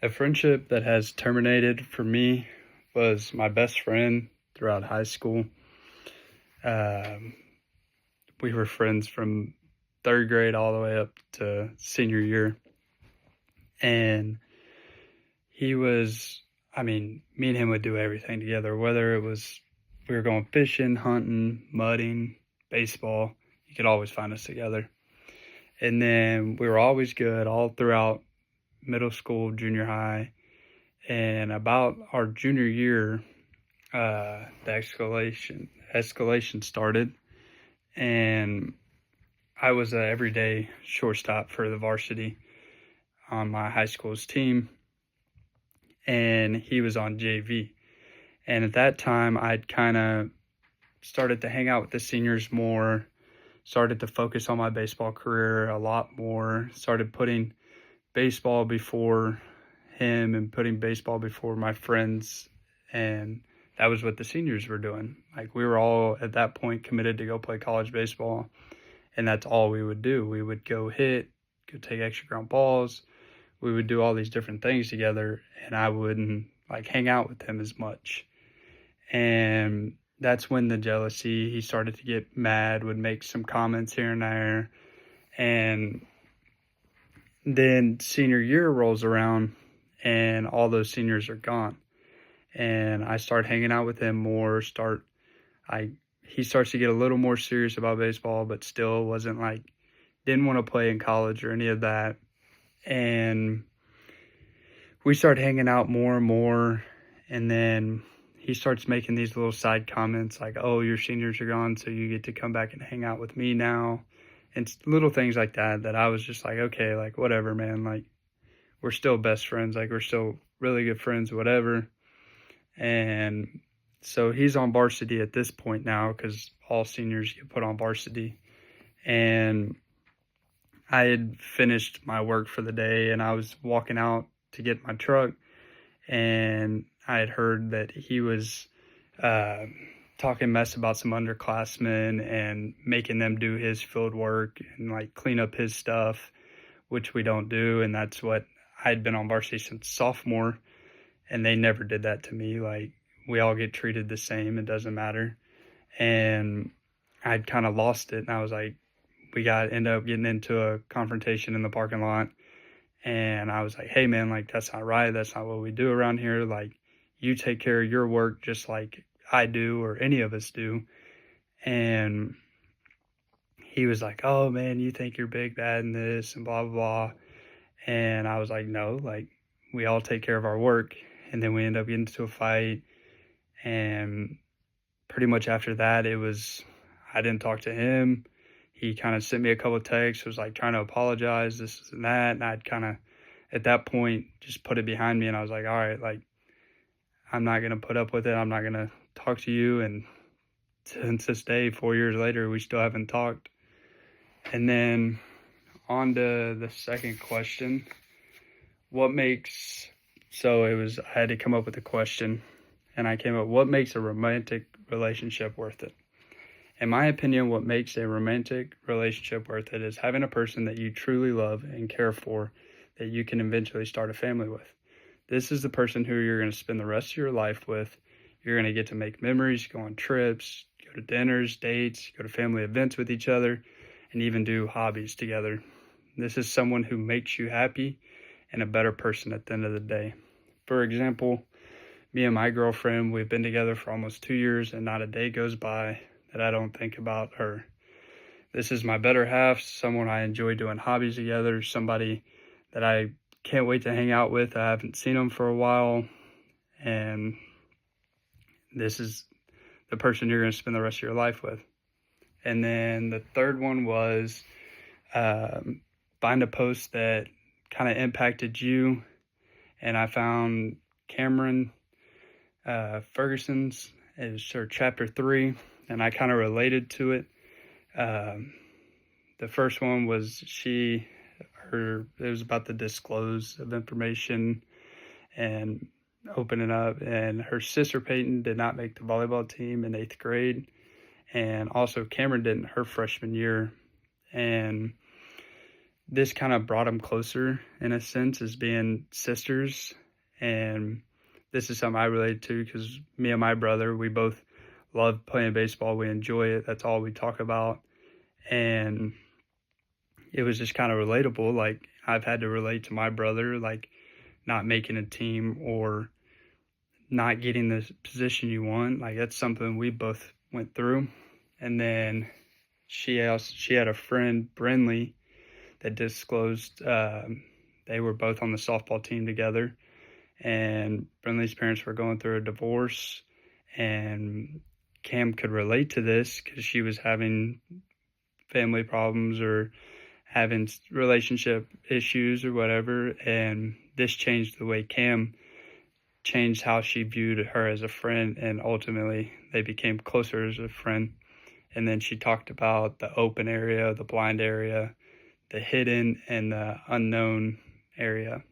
A friendship that has terminated for me was my best friend throughout high school. Um, we were friends from third grade all the way up to senior year. And he was, me and him would do everything together, whether it was we were going fishing, hunting, mudding, baseball. You could always find us together. And then we were always good all throughout middle school, junior high. And about our junior year, the escalation started, and I was a everyday shortstop for the varsity on my high school's team, and he was on JV. And at that time, I'd kind of started to hang out with the seniors more, started to focus on my baseball career a lot more, started putting baseball before him and putting baseball before my friends. And that was what the seniors were doing. Like, we were all at that point committed to go play college baseball, and that's all we would do. We would go hit, go take extra ground balls. We would do all these different things together, and I wouldn't like hang out with him as much. And that's when the jealousy, he started to get mad, would make some comments here and there. And then senior year rolls around, and all those seniors are gone. And I start hanging out with him more, he starts to get a little more serious about baseball, but still wasn't didn't want to play in college or any of that. And we start hanging out more and more. And then he starts making these little side comments like, oh, your seniors are gone, so you get to come back and hang out with me now. And little things like that I was just like, okay, like, whatever, man. Like, we're still best friends. Like, we're still really good friends, whatever. And so he's on varsity at this point now, because all seniors get put on varsity. And I had finished my work for the day, and I was walking out to get my truck, and I had heard that he was talking mess about some underclassmen and making them do his field work and like clean up his stuff, which we don't do. And that's what I'd been on varsity since sophomore, and they never did that to me. Like, we all get treated the same. It doesn't matter. And I'd kind of lost it. And I was like, ended up getting into a confrontation in the parking lot. And I was like, hey man, like, that's not right. That's not what we do around here. Like, you take care of your work just like I do, or any of us do. And he was like, oh man, you think you're big, bad, and this, and blah, blah, blah. And I was like, no, like, we all take care of our work. And then we end up getting into a fight. And pretty much after that, I didn't talk to him. He kind of sent me a couple of texts, was like trying to apologize, this and that. And I'd kind of, at that point, just put it behind me. And I was like, all right, like, I'm not going to put up with it. I'm not going to talk to you. And since this day, 4 years later, we still haven't talked. And then on to the second question. I had to come up with a question, and I came up, what makes a romantic relationship worth it? In my opinion, what makes a romantic relationship worth it is having a person that you truly love and care for, that you can eventually start a family with. This is the person who you're going to spend the rest of your life with. You're going to get to make memories, go on trips, go to dinners, dates, go to family events with each other, and even do hobbies together. This is someone who makes you happy and a better person at the end of the day. For example, me and my girlfriend, we've been together for almost 2 years, and not a day goes by that I don't think about her. This is my better half, someone I enjoy doing hobbies together, somebody that I can't wait to hang out with. I haven't seen them for a while, and this is the person you're going to spend the rest of your life with. And then the third one was find a post that kind of impacted you. And I found Cameron Ferguson's. It was her chapter 3, and I kind of related to it. The first one was it was about the disclose of information and opening up. And her sister Peyton did not make the volleyball team in 8th grade. And also Cameron didn't her freshman year. And this kind of brought them closer in a sense as being sisters. And this is something I relate to because me and my brother, we both love playing baseball. We enjoy it. That's all we talk about. And it was just kind of relatable. Like, I've had to relate to my brother, like not making a team or not getting the position you want. Like, that's something we both went through. And then she had a friend, Brinley, that disclosed they were both on the softball team together, and Brinley's parents were going through a divorce, and Cam could relate to this because she was having family problems or having relationship issues or whatever, and this changed the way Cam changed how she viewed her as a friend, and ultimately they became closer as a friend. And then she talked about the open area, the blind area, the hidden and the unknown area.